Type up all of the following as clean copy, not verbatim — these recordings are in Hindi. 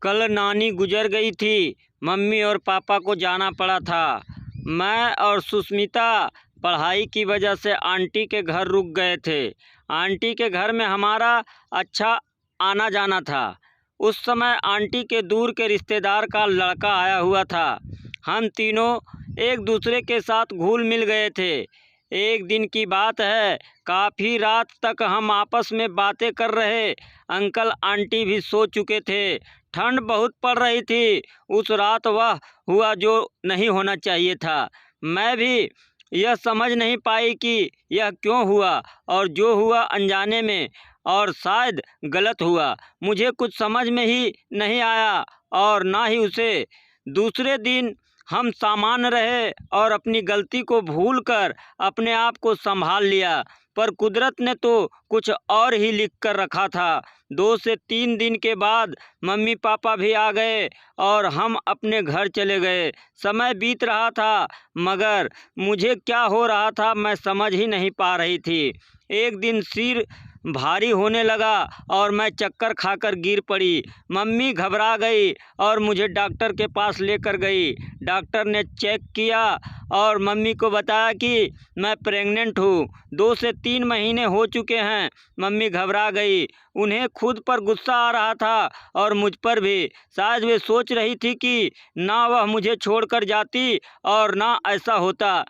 कल नानी गुजर गई थी। मम्मी और पापा को जाना पड़ा था। मैं और सुष्मिता पढ़ाई की वजह से आंटी के घर रुक गए थे। आंटी के घर में हमारा अच्छा आना जाना था। उस समय आंटी के दूर के रिश्तेदार का लड़का आया हुआ था। हम तीनों एक दूसरे के साथ घुल मिल गए थे। एक दिन की बात है, काफ़ी रात तक हम आपस में बातें कर रहे। अंकल आंटी भी सो चुके थे। ठंड बहुत पड़ रही थी। उस रात वह हुआ जो नहीं होना चाहिए था। मैं भी यह समझ नहीं पाई कि यह क्यों हुआ, और जो हुआ अनजाने में और शायद गलत हुआ। मुझे कुछ समझ में ही नहीं आया और ना ही उसे। दूसरे दिन हम सामान्य रहे और अपनी गलती को भूलकर अपने आप को संभाल लिया, पर कुदरत ने तो कुछ और ही लिख कर रखा था। 2 से 3 दिन के बाद मम्मी पापा भी आ गए और हम अपने घर चले गए। समय बीत रहा था, मगर मुझे क्या हो रहा था मैं समझ ही नहीं पा रही थी। एक दिन सिर भारी होने लगा और मैं चक्कर खाकर गिर पड़ी। मम्मी घबरा गई और मुझे डॉक्टर के पास लेकर गई। डॉक्टर ने चेक किया और मम्मी को बताया कि मैं प्रेग्नेंट हूँ। 2 से 3 महीने हो चुके हैं। मम्मी घबरा गई। उन्हें खुद पर गुस्सा आ रहा था और मुझ पर भी। शायद वे सोच रही थी कि ना वह मुझे छोड़कर जाती और ना ऐसा होता।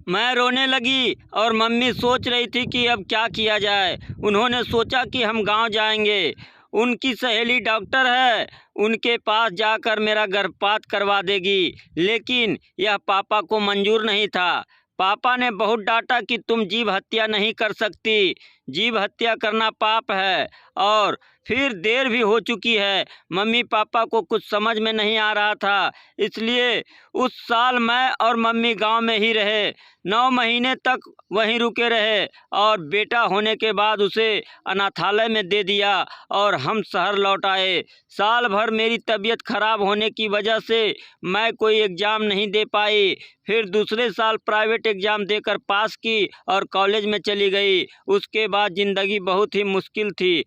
मैं रोने लगी और मम्मी सोच रही थी कि अब क्या किया जाए। उन्होंने सोचा कि हम गांव जाएंगे। उनकी सहेली डॉक्टर है, उनके पास जाकर मेरा गर्भपात करवा देगी। लेकिन यह पापा को मंजूर नहीं था। पापा ने बहुत डांटा कि तुम जीव हत्या नहीं कर सकती, जीव हत्या करना पाप है। और फिर देर भी हो चुकी है। मम्मी पापा को कुछ समझ में नहीं आ रहा था, इसलिए उस साल मैं और मम्मी गांव में ही रहे। 9 महीने तक वहीं रुके रहे और बेटा होने के बाद उसे अनाथालय में दे दिया और हम शहर लौट आए। साल भर मेरी तबीयत खराब होने की वजह से मैं कोई एग्ज़ाम नहीं दे पाई। फिर दूसरे साल प्राइवेट एग्ज़ाम देकर पास की और कॉलेज में चली गई। उसके बाद ज़िंदगी बहुत ही मुश्किल थी।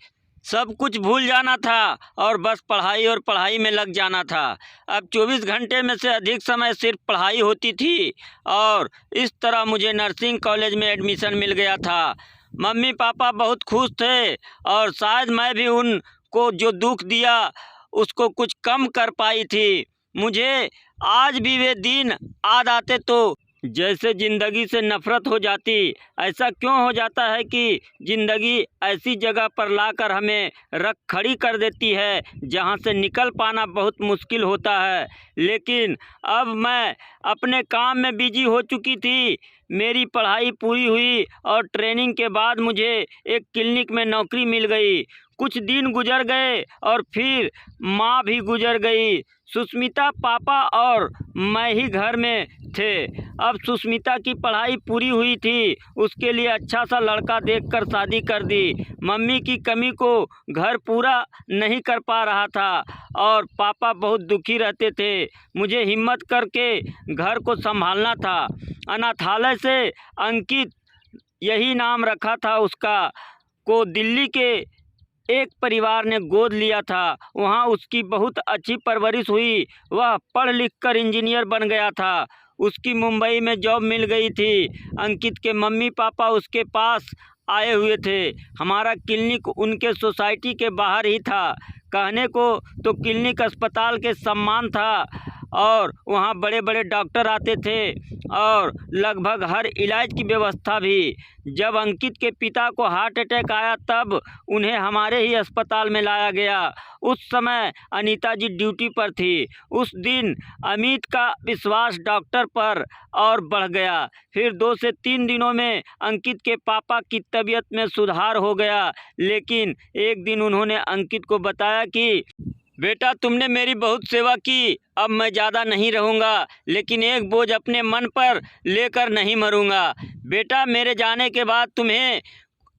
सब कुछ भूल जाना था और बस पढ़ाई और पढ़ाई में लग जाना था। अब 24 घंटे में से अधिक समय सिर्फ पढ़ाई होती थी और इस तरह मुझे नर्सिंग कॉलेज में एडमिशन मिल गया था। मम्मी पापा बहुत खुश थे और शायद मैं भी उनको जो दुख दिया उसको कुछ कम कर पाई थी। मुझे आज भी वे दिन याद आते तो जैसे ज़िंदगी से नफ़रत हो जाती। ऐसा क्यों हो जाता है कि ज़िंदगी ऐसी जगह पर लाकर हमें रख खड़ी कर देती है जहां से निकल पाना बहुत मुश्किल होता है। लेकिन अब मैं अपने काम में बिजी हो चुकी थी। मेरी पढ़ाई पूरी हुई और ट्रेनिंग के बाद मुझे एक क्लिनिक में नौकरी मिल गई। कुछ दिन गुजर गए और फिर माँ भी गुजर गई। सुष्मिता, पापा और मैं ही घर में थे। अब सुष्मिता की पढ़ाई पूरी हुई थी। उसके लिए अच्छा सा लड़का देखकर शादी कर दी। मम्मी की कमी को घर पूरा नहीं कर पा रहा था और पापा बहुत दुखी रहते थे। मुझे हिम्मत करके घर को संभालना था। अनाथालय से अंकित, यही नाम रखा था उसका, को दिल्ली के एक परिवार ने गोद लिया था। वहाँ उसकी बहुत अच्छी परवरिश हुई। वह पढ़ लिख कर इंजीनियर बन गया था। उसकी मुंबई में जॉब मिल गई थी। अंकित के मम्मी पापा उसके पास आए हुए थे। हमारा क्लिनिक उनके सोसाइटी के बाहर ही था। कहने को तो क्लिनिक अस्पताल के समान था और वहाँ बड़े बड़े डॉक्टर आते थे और लगभग हर इलाज की व्यवस्था भी। जब अंकित के पिता को हार्ट अटैक आया तब उन्हें हमारे ही अस्पताल में लाया गया। उस समय अनीता जी ड्यूटी पर थी। उस दिन अमित का विश्वास डॉक्टर पर और बढ़ गया। फिर 2 से 3 दिनों में अंकित के पापा की तबीयत में सुधार हो गया। लेकिन एक दिन उन्होंने अंकित को बताया कि बेटा, तुमने मेरी बहुत सेवा की, अब मैं ज़्यादा नहीं रहूँगा, लेकिन एक बोझ अपने मन पर लेकर नहीं मरूँगा। बेटा, मेरे जाने के बाद तुम्हें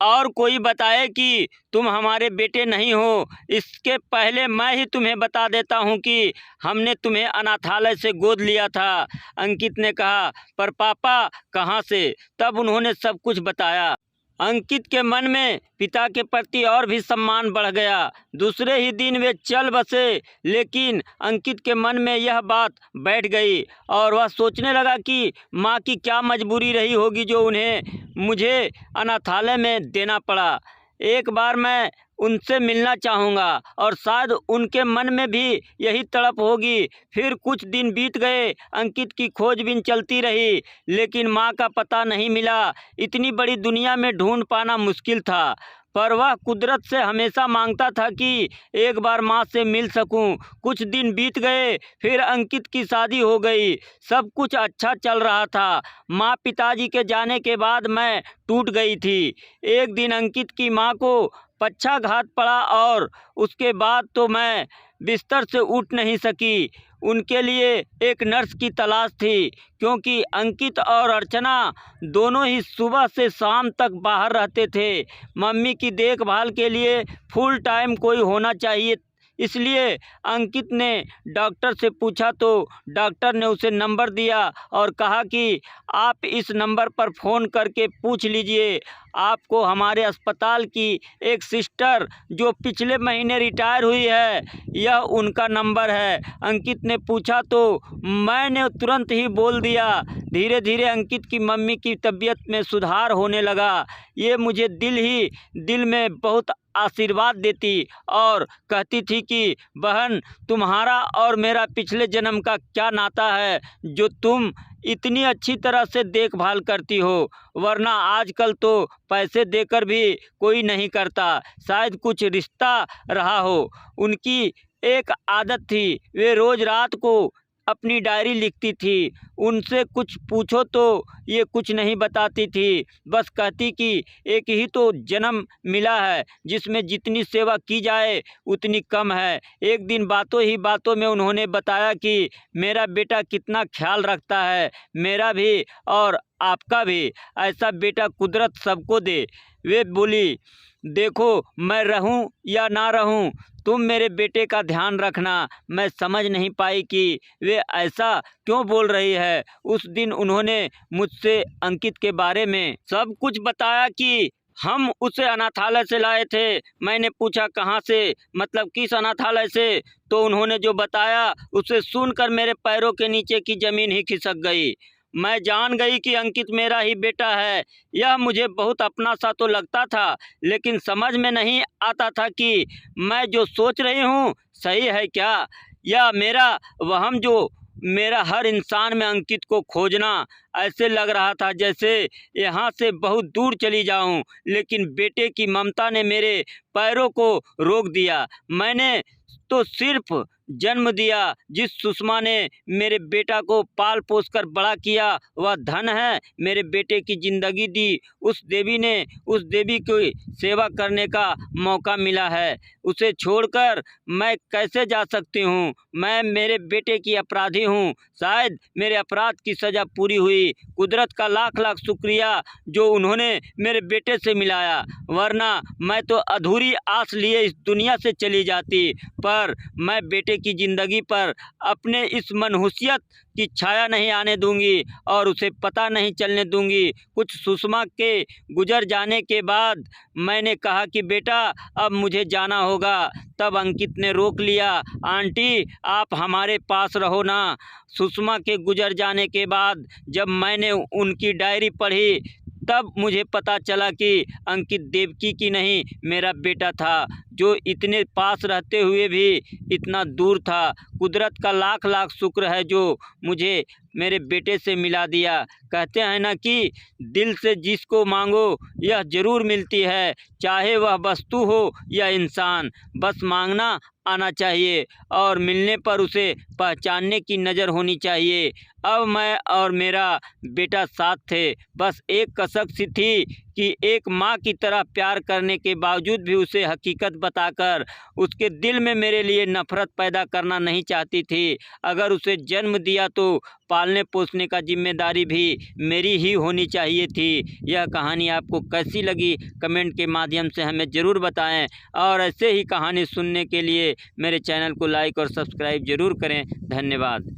और कोई बताए कि तुम हमारे बेटे नहीं हो, इसके पहले मैं ही तुम्हें बता देता हूँ कि हमने तुम्हें अनाथालय से गोद लिया था। अंकित ने कहा, पर पापा कहाँ से? तब उन्होंने सब कुछ बताया। अंकित के मन में पिता के प्रति और भी सम्मान बढ़ गया। दूसरे ही दिन वे चल बसे, लेकिन अंकित के मन में यह बात बैठ गई और वह सोचने लगा कि माँ की क्या मजबूरी रही होगी जो उन्हें मुझे अनाथालय में देना पड़ा। एक बार मैं उनसे मिलना चाहूँगा और शायद उनके मन में भी यही तड़प होगी। फिर कुछ दिन बीत गए, अंकित की खोजबीन चलती रही, लेकिन माँ का पता नहीं मिला। इतनी बड़ी दुनिया में ढूंढ पाना मुश्किल था, पर वह कुदरत से हमेशा मांगता था कि एक बार माँ से मिल सकूं। कुछ दिन बीत गए, फिर अंकित की शादी हो गई। सब कुछ अच्छा चल रहा था। माँ पिताजी के जाने के बाद मैं टूट गई थी। एक दिन अंकित की माँ को पक्षाघात पड़ा और उसके बाद तो मैं बिस्तर से उठ नहीं सकी। उनके लिए एक नर्स की तलाश थी, क्योंकि अंकित और अर्चना दोनों ही सुबह से शाम तक बाहर रहते थे। मम्मी की देखभाल के लिए फुल टाइम कोई होना चाहिए। इसलिए अंकित ने डॉक्टर से पूछा तो डॉक्टर ने उसे नंबर दिया और कहा कि आप इस नंबर पर फ़ोन करके पूछ लीजिए। आपको हमारे अस्पताल की एक सिस्टर जो पिछले महीने रिटायर हुई है, यह उनका नंबर है। अंकित ने पूछा तो मैंने तुरंत ही बोल दिया। धीरे धीरे अंकित की मम्मी की तबीयत में सुधार होने लगा। ये मुझे दिल में बहुत आशीर्वाद देती और कहती थी कि बहन, तुम्हारा और मेरा पिछले जन्म का क्या नाता है जो तुम इतनी अच्छी तरह से देखभाल करती हो, वरना आजकल तो पैसे देकर भी कोई नहीं करता। शायद कुछ रिश्ता रहा हो। उनकी एक आदत थी, वे रोज़ रात को अपनी डायरी लिखती थी। उनसे कुछ पूछो तो ये कुछ नहीं बताती थी, बस कहती कि एक ही तो जन्म मिला है जिसमें जितनी सेवा की जाए उतनी कम है। एक दिन बातों ही बातों में उन्होंने बताया कि मेरा बेटा कितना ख्याल रखता है, मेरा भी और आपका भी। ऐसा बेटा कुदरत सबको दे। वे बोली, देखो मैं रहूं या ना रहूं, तुम मेरे बेटे का ध्यान रखना। मैं समझ नहीं पाई कि वे ऐसा क्यों बोल रही है। उस दिन उन्होंने मुझसे अंकित के बारे में सब कुछ बताया कि हम उसे अनाथालय से लाए थे। मैंने पूछा कहाँ से, मतलब किस अनाथालय से, तो उन्होंने जो बताया उसे सुनकर मेरे पैरों के नीचे की ज़मीन ही खिसक गई। मैं जान गई कि अंकित मेरा ही बेटा है। यह मुझे बहुत अपना सा तो लगता था, लेकिन समझ में नहीं आता था कि मैं जो सोच रही हूँ सही है क्या, या मेरा वहम जो मेरा हर इंसान में अंकित को खोजना। ऐसे लग रहा था जैसे यहाँ से बहुत दूर चली जाऊँ, लेकिन बेटे की ममता ने मेरे पैरों को रोक दिया। मैंने तो सिर्फ जन्म दिया। जिस सुषमा ने मेरे बेटा को पाल पोस कर बड़ा किया वह धन है। मेरे बेटे की ज़िंदगी दी उस देवी की सेवा करने का मौका मिला है। उसे छोड़कर मैं कैसे जा सकती हूँ। मैं मेरे बेटे की अपराधी हूँ। शायद मेरे अपराध की सज़ा पूरी हुई। कुदरत का लाख लाख शुक्रिया जो उन्होंने मेरे बेटे से मिलाया, वरना मैं तो अधूरी आस लिए इस दुनिया से चली जाती। पर मैं बेटे की ज़िंदगी पर अपने इस मनहूसियत की छाया नहीं आने दूंगी और उसे पता नहीं चलने दूंगी। कुछ सुषमा के गुजर जाने के बाद मैंने कहा कि बेटा अब मुझे जाना होगा। तब अंकित ने रोक लिया। आंटी, आप हमारे पास रहो ना। सुषमा के गुजर जाने के बाद जब मैंने उनकी डायरी पढ़ी तब मुझे पता चला कि अंकित देवकी की नहीं मेरा बेटा था, जो इतने पास रहते हुए भी इतना दूर था। कुदरत का लाख लाख शुक्र है जो मुझे मेरे बेटे से मिला दिया। कहते हैं ना कि दिल से जिसको मांगो यह ज़रूर मिलती है, चाहे वह वस्तु हो या इंसान। बस मांगना आना चाहिए और मिलने पर उसे पहचानने की नज़र होनी चाहिए। अब मैं और मेरा बेटा साथ थे। बस एक कसक सी थी कि एक माँ की तरह प्यार करने के बावजूद भी उसे हकीकत बताकर उसके दिल में मेरे लिए नफ़रत पैदा करना नहीं चाहती थी। अगर उसे जन्म दिया तो पालने पोसने का जिम्मेदारी भी मेरी ही होनी चाहिए थी। यह कहानी आपको कैसी लगी कमेंट के माध्यम से हमें ज़रूर बताएं और ऐसे ही कहानी सुनने के लिए मेरे चैनल को लाइक और सब्सक्राइब ज़रूर करें। धन्यवाद।